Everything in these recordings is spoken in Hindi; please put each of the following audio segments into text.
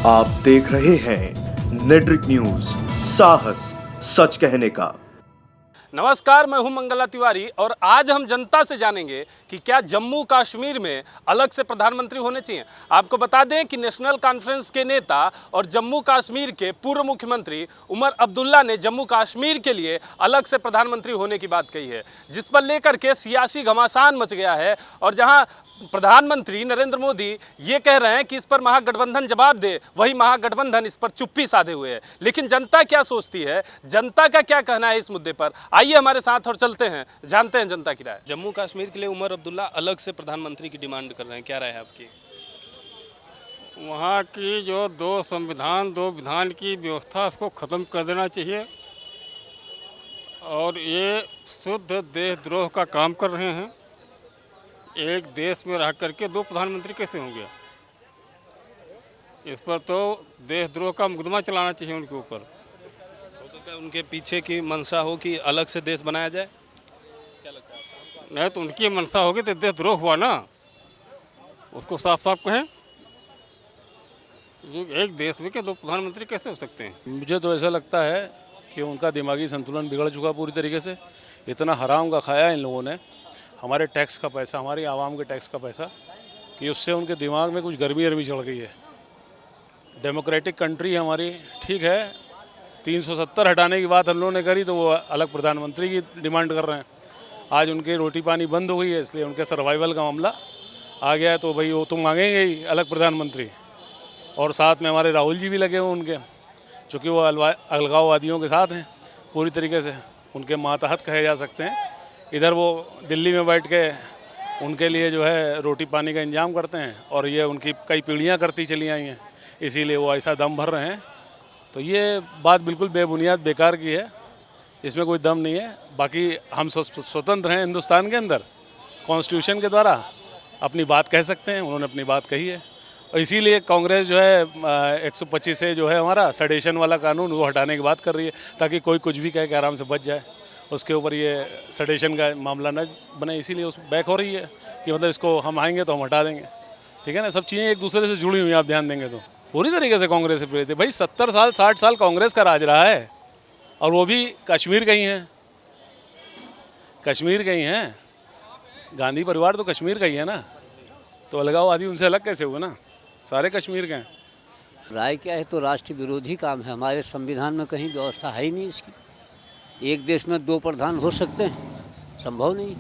आप देख रहे हैं नेट्रिक न्यूज, साहस सच कहने का। नमस्कार, मैं हूं मंगला तिवारी और आज हम जनता से जानेंगे कि क्या जम्मू कश्मीर में अलग से प्रधानमंत्री होने चाहिए। आपको बता दें कि नेशनल कॉन्फ्रेंस के नेता और जम्मू कश्मीर के पूर्व मुख्यमंत्री उमर अब्दुल्ला ने जम्मू कश्मीर के लिए अलग से प्रधानमंत्री होने की बात कही है, जिस पर लेकर के सियासी घमासान मच गया है। और जहां प्रधानमंत्री नरेंद्र मोदी ये कह रहे हैं कि इस पर महागठबंधन जवाब दे, वही महागठबंधन इस पर चुप्पी साधे हुए है। लेकिन जनता क्या सोचती है, जनता का क्या कहना है इस मुद्दे पर, आइए हमारे साथ और चलते हैं, जानते हैं जनता की राय। जम्मू कश्मीर के लिए उमर अब्दुल्ला अलग से प्रधानमंत्री की डिमांड कर रहे हैं, क्या राय है आपकी? वहाँ की जो दो संविधान दो विधान की व्यवस्था उसको ख़त्म कर देना चाहिए। और ये शुद्ध देशद्रोह का काम कर रहे हैं। एक देश में रह करके दो प्रधानमंत्री कैसे होंगे? इस पर तो देशद्रोह का मुकदमा चलाना चाहिए उनके ऊपर। हो सकता है उनके पीछे की मंशा हो कि अलग से देश बनाया जाए, क्या लगता है? नहीं तो उनकी मंशा होगी तो देशद्रोह हुआ ना, उसको साफ साफ कहें। एक देश में क्या दो प्रधानमंत्री कैसे हो सकते हैं? मुझे तो ऐसा लगता है कि उनका दिमागी संतुलन बिगड़ चुका पूरी तरीके से। इतना हराम का खाया इन लोगों ने, हमारे टैक्स का पैसा, हमारी आवाम के टैक्स का पैसा, कि उससे उनके दिमाग में कुछ गर्मी चढ़ गई है। डेमोक्रेटिक कंट्री हमारी, ठीक है, 370 हटाने की बात हम लोगों ने करी तो वो अलग प्रधानमंत्री की डिमांड कर रहे हैं। आज उनकी रोटी पानी बंद हो गई है, इसलिए उनके सर्वाइवल का मामला आ गया है, तो भाई वो तो मांगेंगे ही अलग प्रधानमंत्री। और साथ में हमारे राहुल जी भी लगे हुए उनके, चूँकि वो अलगाववादियों के साथ हैं पूरी तरीके से, उनके मातहत कहे जा सकते हैं। इधर वो दिल्ली में बैठ के उनके लिए जो है रोटी पानी का इंतजाम करते हैं, और ये उनकी कई पीढ़ियां करती चली आई हैं, इसीलिए वो ऐसा दम भर रहे हैं। तो ये बात बिल्कुल बेबुनियाद बेकार की है, इसमें कोई दम नहीं है। बाकी हम स्वतंत्र हैं हिंदुस्तान के अंदर, कॉन्स्टिट्यूशन के द्वारा अपनी बात कह सकते हैं, उन्होंने अपनी बात कही है। और इसीलिए कांग्रेस जो है 125 से जो है हमारा सडेशन वाला कानून वो हटाने की बात कर रही है, ताकि कोई कुछ भी कह के आराम से बच जाए, उसके ऊपर ये सडेशन का मामला न बने। इसीलिए उस बैक हो रही है कि मतलब इसको हम आएंगे तो हम हटा देंगे, ठीक है ना। सब चीज़ें एक दूसरे से जुड़ी हुई हैं, आप ध्यान देंगे तो पूरी तरीके से कांग्रेस से प्रेरित है। भाई 70 साल 60 साल कांग्रेस का राज रहा है, और वो भी कश्मीर का ही हैं, कश्मीर का ही हैं। गांधी परिवार तो कश्मीर का ही है ना, तो अलगाववादी उनसे अलग कैसे हुआ ना, सारे कश्मीर के हैं। राय क्या है तो राष्ट्र विरोधी काम है। हमारे संविधान में कहीं व्यवस्था है ही नहीं इसकी। एक देश में दो प्रधान हो सकते हैं, संभव नहीं।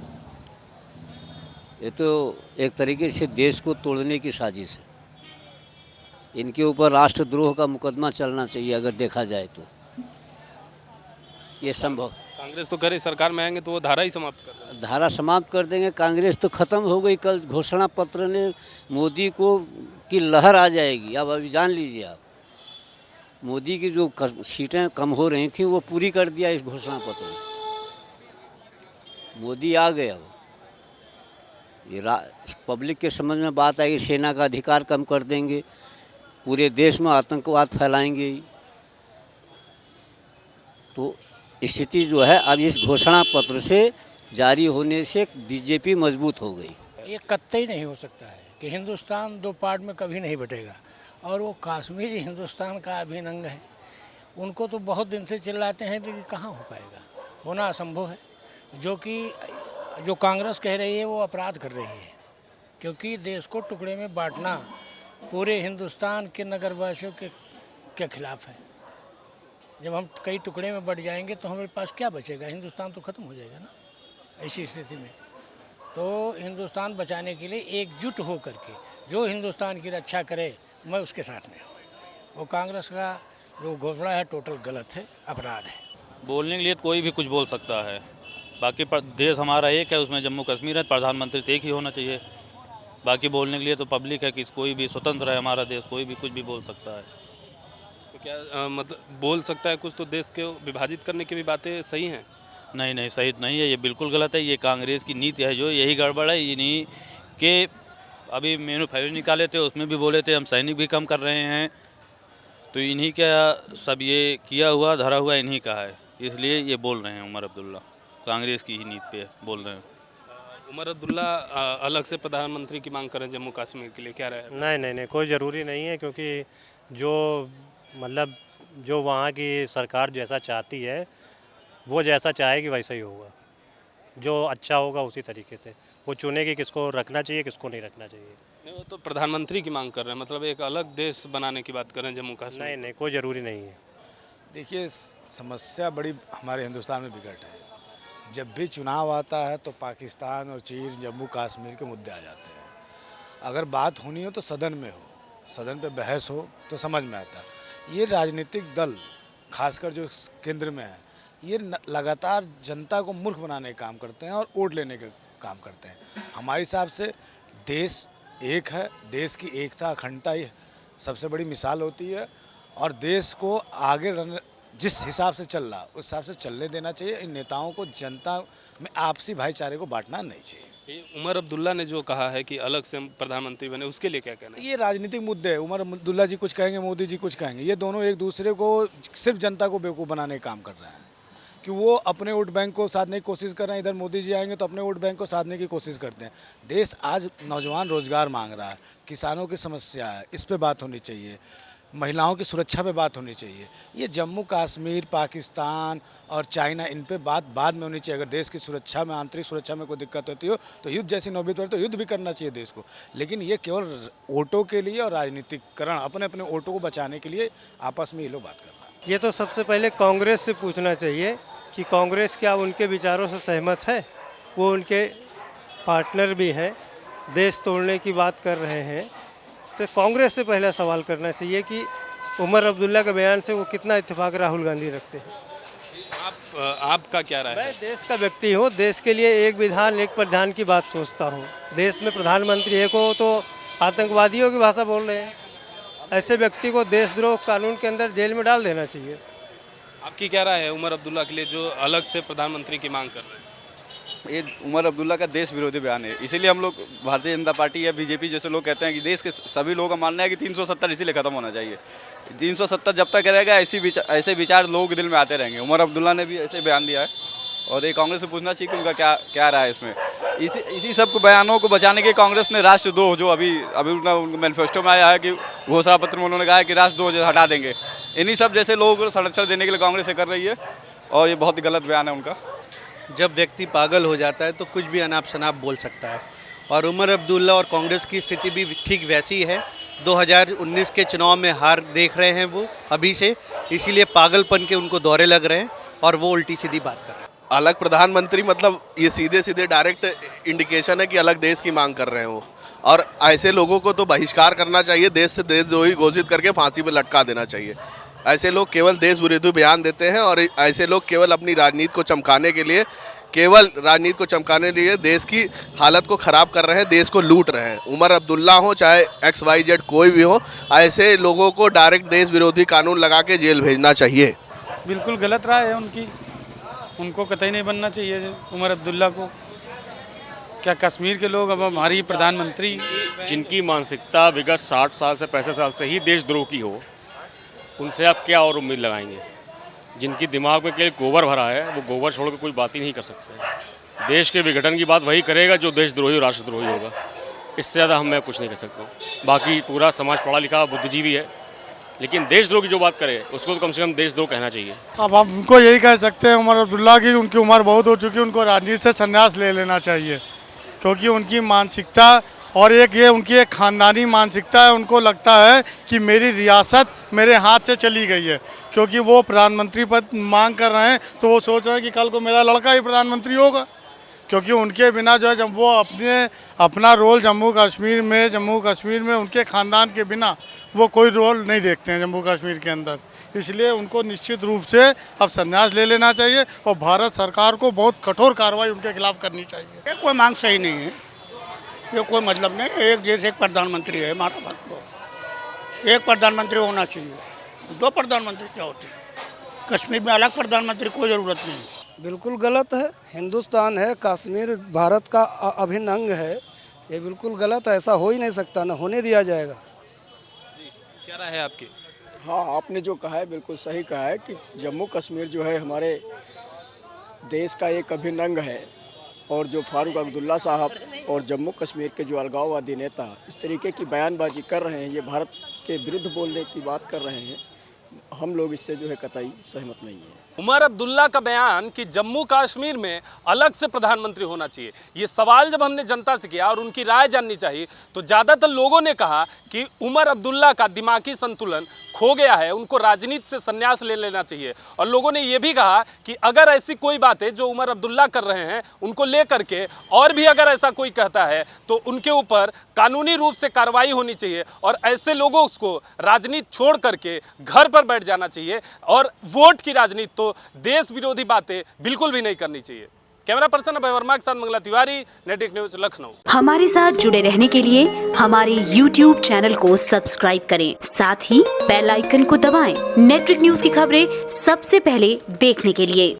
ये तो एक तरीके से देश को तोड़ने की साजिश है। इनके ऊपर राष्ट्रद्रोह का मुकदमा चलना चाहिए अगर देखा जाए तो। ये संभव। कांग्रेस तो करे सरकार में आएंगे तो वो धारा ही समाप्त कर देंगे। धारा समाप्त कर देंगे, कांग्रेस तो ख़त्म हो गई। कल घोषणा पत्र ने मोदी को की लहर आ जाएगी। अब अभी जान लीजिए आप, मोदी की जो सीटें कम हो रही थी वो पूरी कर दिया इस घोषणा पत्र में। मोदी आ गए। अब ये पब्लिक के समझ में बात आई, सेना का अधिकार कम कर देंगे, पूरे देश में आतंकवाद फैलाएंगे। तो स्थिति जो है अब इस घोषणा पत्र से जारी होने से बीजेपी मजबूत हो गई। ये कतई नहीं हो सकता है कि हिंदुस्तान दो पार्ट में कभी नहीं बटेगा। और वो कश्मीर हिंदुस्तान का अभिन्न अंग है। उनको तो बहुत दिन से चिल्लाते हैं, लेकिन कहाँ हो पाएगा, होना असंभव है। जो कांग्रेस कह रही है वो अपराध कर रही है, क्योंकि देश को टुकड़े में बांटना पूरे हिंदुस्तान के नगरवासियों के खिलाफ है। जब हम कई टुकड़े में बट जाएंगे तो हमारे पास क्या बचेगा? हिंदुस्तान तो ख़त्म हो जाएगा ना। ऐसी स्थिति में तो हिंदुस्तान बचाने के लिए एकजुट हो करके जो हिंदुस्तान की रक्षा करे, मैं उसके साथ में हूँ। वो कांग्रेस का जो घोषणा है टोटल गलत है, अपराध है। बोलने के लिए कोई भी कुछ बोल सकता है, बाकी देश हमारा एक है, उसमें जम्मू कश्मीर है, प्रधानमंत्री तो एक ही होना चाहिए। बाकी बोलने के लिए तो पब्लिक है कि कोई भी स्वतंत्र है हमारा देश, कोई भी कुछ भी बोल सकता है। तो क्या मतलब बोल सकता है कुछ, तो देश के विभाजित करने की भी बातें सही हैं? नहीं, सही नहीं है, ये बिल्कुल गलत है। ये कांग्रेस की नीति है, जो यही गड़बड़ है। ये नहीं कि अभी मैन्युफैक्चर निकाले थे, उसमें भी बोले थे हम सैनिक भी कम कर रहे हैं, तो इन्हीं का सब ये किया हुआ धरा हुआ इन्हीं का है, इसलिए ये बोल रहे हैं। उमर अब्दुल्ला कांग्रेस की ही नीति पे बोल रहे हैं। उमर अब्दुल्ला अलग से प्रधानमंत्री की मांग करें जम्मू कश्मीर के लिए, क्या राय है? नहीं नहीं नहीं, कोई ज़रूरी नहीं है, क्योंकि जो मतलब जो वहाँ की सरकार जैसा चाहती है वो जैसा चाहेगी वैसा ही होगा। जो अच्छा होगा उसी तरीके से वो चुनेगी किसको रखना चाहिए किसको नहीं रखना चाहिए। नहीं, वो तो प्रधानमंत्री की मांग कर रहे हैं, मतलब एक अलग देश बनाने की बात कर रहे हैं जम्मू कश्मीर। नहीं नहीं, कोई ज़रूरी नहीं है। देखिए, समस्या बड़ी हमारे हिंदुस्तान में बिगट है। जब भी चुनाव आता है तो पाकिस्तान और चीन जम्मू कश्मीर के मुद्दे आ जाते हैं। अगर बात होनी हो तो सदन में हो, सदन पे बहस हो तो समझ में आता है। ये राजनीतिक दल खासकर जो केंद्र में है ये लगातार जनता को मूर्ख बनाने का काम करते हैं और वोट लेने का काम करते हैं। हमारे हिसाब से देश एक है, देश की एकता अखंडता ही सबसे बड़ी मिसाल होती है और देश को आगे जिस हिसाब से चल रहा उस हिसाब से चलने देना चाहिए। इन नेताओं को जनता में आपसी भाईचारे को बांटना नहीं चाहिए। उमर अब्दुल्ला ने जो कहा है कि अलग से प्रधानमंत्री बने, उसके लिए क्या कहना है? ये राजनीतिक मुद्दे है। उमर अब्दुल्ला जी कुछ कहेंगे, मोदी जी कुछ कहेंगे, ये दोनों एक दूसरे को सिर्फ जनता को बेवकूफ़ बनाने का काम कर रहे हैं कि वो अपने वोट बैंक को साधने की कोशिश कर रहे हैं। इधर मोदी जी आएंगे तो अपने वोट बैंक को साधने की कोशिश करते हैं। देश आज नौजवान रोजगार मांग रहा है, किसानों की समस्या है, इस पे बात होनी चाहिए, महिलाओं की सुरक्षा पे बात होनी चाहिए। ये जम्मू कश्मीर, पाकिस्तान और चाइना, इन पे बात बाद में होनी चाहिए। अगर देश की सुरक्षा में, आंतरिक सुरक्षा में कोई दिक्कत होती हो तो युद्ध जैसी नौबत पड़े तो युद्ध भी करना चाहिए देश को। लेकिन ये केवल वोटों के लिए और राजनीतिकरण, अपने अपने वोटों को बचाने के लिए आपस में ये लोग बात कर रहे हैं। ये तो सबसे पहले कांग्रेस से पूछना चाहिए कि कांग्रेस क्या उनके विचारों से सहमत है। वो उनके पार्टनर भी हैं, देश तोड़ने की बात कर रहे हैं, तो कांग्रेस से पहला सवाल करना चाहिए कि उमर अब्दुल्ला के बयान से वो कितना इत्तेफाक राहुल गांधी रखते हैं। आपका क्या राय है? मैं देश का व्यक्ति हूँ, देश के लिए एक विधान एक प्रधान की बात सोचता हूँ। देश में प्रधानमंत्री एक हो तो आतंकवादियों की भाषा बोल रहे हैं, ऐसे व्यक्ति को देशद्रोह कानून के अंदर जेल में डाल देना चाहिए। आपकी क्या राय है उमर अब्दुल्ला के लिए जो अलग से प्रधानमंत्री की मांग कर रहे हैं? ये उमर अब्दुल्ला का देश विरोधी बयान है। इसीलिए हम लोग भारतीय जनता पार्टी या बीजेपी जैसे लोग कहते हैं कि देश के सभी लोगों का मानना है कि 370 इसीलिए खत्म होना चाहिए। 370 जब तक रहेगा ऐसे विचार लोगों के दिल में आते रहेंगे। उमर अब्दुल्ला ने भी ऐसे बयान दिया है और ये कांग्रेस से पूछना चाहिए कि उनका क्या राय है इसमें। इसी सब बयानों को बचाने के कांग्रेस ने राष्ट्रद्रोह जो अभी उनका मैनिफेस्टो में आया है कि घोषणा पत्र में उन्होंने कहा है कि राष्ट्रद्रोह हटा देंगे। इन्हीं सब जैसे लोगों को संरक्षण देने के लिए कांग्रेस कर रही है और ये बहुत ही गलत बयान है उनका। जब व्यक्ति पागल हो जाता है तो कुछ भी अनाप शनाप बोल सकता है और उमर अब्दुल्ला और कांग्रेस की स्थिति भी ठीक वैसी है। 2019 के चुनाव में हार देख रहे हैं वो अभी से, इसीलिए पागलपन के उनको दौरे लग रहे हैं और वो उल्टी सीधी बात कर रहे हैं। अलग प्रधानमंत्री मतलब ये सीधे डायरेक्ट इंडिकेशन है कि अलग देश की मांग कर रहे हैं वो, और ऐसे लोगों को तो बहिष्कार करना चाहिए, देश से देशद्रोही घोषित करके फांसी पर लटका देना चाहिए। ऐसे लोग केवल देश विरोधी बयान देते हैं और ऐसे लोग केवल अपनी राजनीति को चमकाने के लिए देश की हालत को ख़राब कर रहे हैं, देश को लूट रहे हैं। उमर अब्दुल्ला हो चाहे XYZ कोई भी हो, ऐसे लोगों को डायरेक्ट देश विरोधी कानून लगा के जेल भेजना चाहिए। बिल्कुल गलत राय है उनकी, उनको कतई नहीं बनना चाहिए उमर अब्दुल्ला को। क्या कश्मीर के लोग अब हमारी प्रधानमंत्री, जिनकी मानसिकता विगत 60 साल से 65 साल से ही देशद्रोह की हो, उनसे आप क्या और उम्मीद लगाएंगे? जिनकी दिमाग में केवल गोबर भरा है, वो गोबर छोड़ के कोई बात ही नहीं कर सकते। देश के विघटन की बात वही करेगा जो देशद्रोही और राष्ट्रद्रोही होगा। इससे ज़्यादा मैं कुछ नहीं कर सकता हूँ। बाकी पूरा समाज पढ़ा लिखा बुद्धिजीवी है, लेकिन देशद्रोह की जो बात करे उसको तो कम से कम देशद्रोह कहना चाहिए। अब हम उनको यही कह सकते हैं उमर अब्दुल्ला की, उनकी उम्र बहुत हो चुकी है, उनको राजनीति से संन्यास ले लेना चाहिए, क्योंकि उनकी मानसिकता और ये उनकी एक ख़ानदानी मानसिकता है। उनको लगता है कि मेरी रियासत मेरे हाथ से चली गई है, क्योंकि वो प्रधानमंत्री पद मांग कर रहे हैं तो वो सोच रहे हैं कि कल को मेरा लड़का ही प्रधानमंत्री होगा, क्योंकि उनके बिना जो है जब वो अपना रोल जम्मू कश्मीर में उनके ख़ानदान के बिना वो कोई रोल नहीं देखते हैं जम्मू कश्मीर के अंदर। इसलिए उनको निश्चित रूप से अब संन्यास ले लेना चाहिए और भारत सरकार को बहुत कठोर कार्रवाई उनके खिलाफ करनी चाहिए। कोई मांग सही नहीं है, ये कोई मतलब नहीं। एक देश एक प्रधानमंत्री है हमारा बात को, एक प्रधानमंत्री होना चाहिए, दो प्रधानमंत्री क्या होते हैं। कश्मीर में अलग प्रधानमंत्री कोई ज़रूरत नहीं। बिल्कुल गलत है। हिंदुस्तान है, कश्मीर भारत का अभिन्न अंग है, ये बिल्कुल गलत है। ऐसा हो ही नहीं सकता, ना होने दिया जाएगा। क्या राय है आपकी? हाँ, आपने जो कहा है बिल्कुल सही कहा है कि जम्मू कश्मीर जो है हमारे देश का एक अभिन्न अंग है और जो फारूक अब्दुल्ला साहब और जम्मू कश्मीर के जो अलगाववादी नेता इस तरीके की बयानबाजी कर रहे हैं, ये भारत के विरुद्ध बोलने की बात कर रहे हैं, हम लोग इससे जो है कतई सहमत नहीं है। उमर अब्दुल्ला का बयान कि जम्मू कश्मीर में अलग से प्रधानमंत्री होना चाहिए, ये सवाल जब हमने जनता से किया और उनकी राय जाननी चाहिए तो ज़्यादातर लोगों ने कहा कि उमर अब्दुल्ला का दिमागी संतुलन खो गया है, उनको राजनीति से संन्यास ले लेना चाहिए। और लोगों ने ये भी कहा कि अगर ऐसी कोई बातें जो उमर अब्दुल्ला कर रहे हैं उनको ले करके और भी अगर ऐसा कोई कहता है तो उनके ऊपर कानूनी रूप से कार्रवाई होनी चाहिए और ऐसे लोगों को राजनीति छोड़ करके घर पर बैठ जाना चाहिए और वोट की राजनीति तो देश विरोधी बातें बिल्कुल भी नहीं करनी चाहिए। कैमरा पर्सन अभय वर्मा के साथ मंगला तिवारी, नेटवर्क न्यूज, लखनऊ। हमारे साथ जुड़े रहने के लिए हमारे YouTube चैनल को सब्सक्राइब करें, साथ ही बेल आइकन को दबाएं। नेटवर्क न्यूज की खबरें सबसे पहले देखने के लिए।